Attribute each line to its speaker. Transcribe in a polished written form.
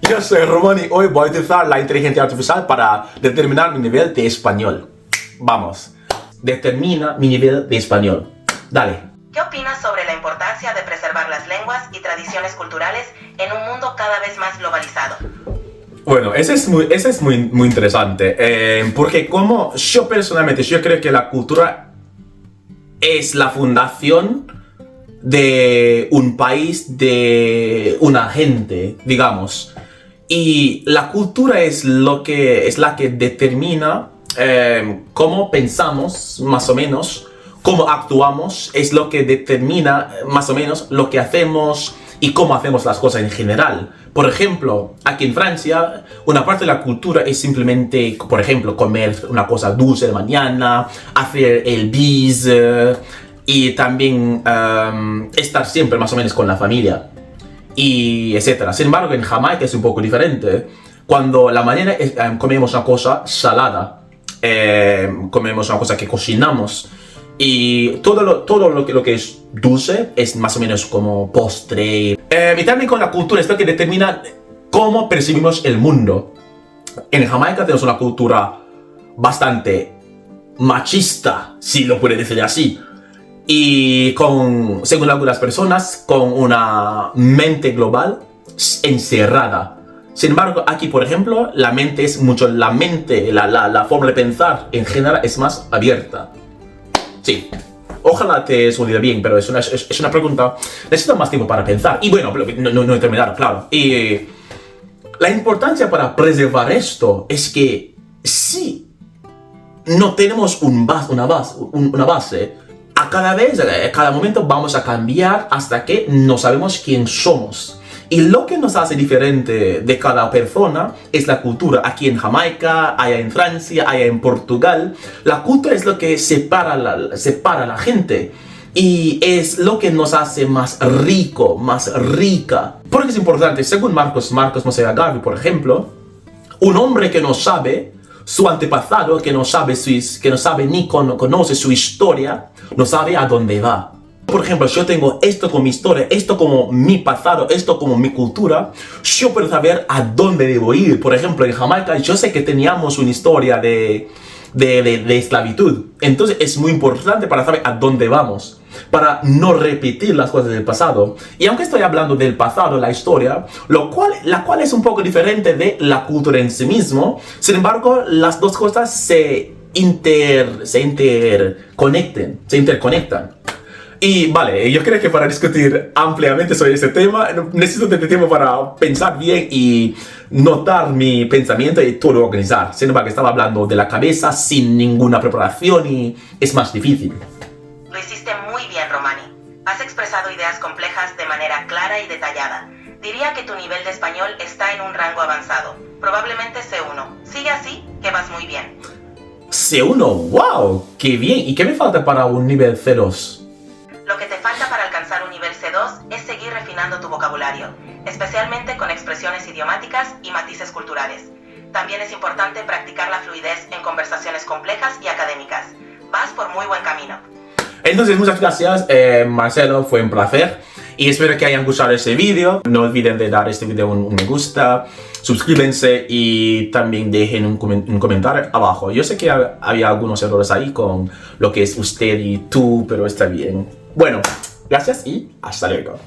Speaker 1: Yo soy Román y hoy voy a utilizar la inteligencia artificial para determinar mi nivel de español. Vamos, determina mi nivel de español. Dale.
Speaker 2: ¿Qué opinas sobre la importancia de preservar las lenguas y tradiciones culturales en un mundo cada vez más globalizado?
Speaker 1: Bueno, ese es muy interesante, porque como yo personalmente, yo creo que la cultura es la fundación de un país, de una gente, digamos. Y la cultura es la que determina cómo pensamos, más o menos, cómo actuamos, es lo que determina más o menos lo que hacemos y cómo hacemos las cosas en general. Por ejemplo, aquí en Francia, una parte de la cultura es simplemente, por ejemplo, comer una cosa dulce de mañana, hacer el bis y también estar siempre más o menos con la familia y etcétera. Sin embargo, en Jamaica es un poco diferente. Cuando la manera es, comemos una cosa salada, comemos una cosa que cocinamos, y todo lo que es dulce es más o menos como postre. Y también con la cultura es lo que determina cómo percibimos el mundo. En Jamaica tenemos una cultura bastante machista, si lo puede decir así. Y según algunas personas, con una mente global encerrada. Sin embargo, aquí, por ejemplo, la forma de pensar en general es más abierta. Sí, ojalá te suene bien, pero es una pregunta. Necesito más tiempo para pensar. Y bueno, no he terminado, claro. Y la importancia para preservar esto es que si no tenemos una base, a cada momento vamos a cambiar hasta que no sabemos quién somos. Y lo que nos hace diferente de cada persona es la cultura. Aquí en Jamaica, allá en Francia, allá en Portugal, la cultura es lo que separa a la gente. Y es lo que nos hace más rico, más rica. Porque es importante, según Marcos Mosé-Garvey, por ejemplo, un hombre que no sabe su antepasado, que no sabe ni conoce su historia, no sabe a dónde va. Por ejemplo, yo tengo esto como mi historia, esto como mi pasado, esto como mi cultura, yo puedo saber a dónde debo ir. Por ejemplo, en Jamaica yo sé que teníamos una historia de esclavitud. Entonces es muy importante para saber a dónde vamos, para no repetir las cosas del pasado. Y aunque estoy hablando del pasado, la historia, la cual es un poco diferente de la cultura en sí mismo, sin embargo, las dos cosas se interconectan. Y vale, yo creo que para discutir ampliamente sobre este tema, necesito tener tiempo para pensar bien y notar mi pensamiento y todo organizar. Sin embargo, estaba hablando de la cabeza sin ninguna preparación y es más difícil.
Speaker 2: Lo hiciste muy bien, Romani. Has expresado ideas complejas de manera clara y detallada. Diría que tu nivel de español está en un rango avanzado, probablemente C1. Sigue así, que vas muy bien.
Speaker 1: C1, wow, qué bien. ¿Y qué me falta para un nivel C2?
Speaker 2: Lo que te falta para alcanzar un nivel C2 es seguir refinando tu vocabulario, especialmente con expresiones idiomáticas y matices culturales. También es importante practicar la fluidez en conversaciones complejas y académicas. Vas por muy buen camino.
Speaker 1: Entonces, muchas gracias, Marcelo, fue un placer. Y espero que hayan gustado este vídeo. No olviden de dar a este vídeo un me gusta, suscríbanse y también dejen un comentario abajo. Yo sé que había algunos errores ahí con lo que es usted y tú, pero está bien. Bueno, gracias y hasta luego.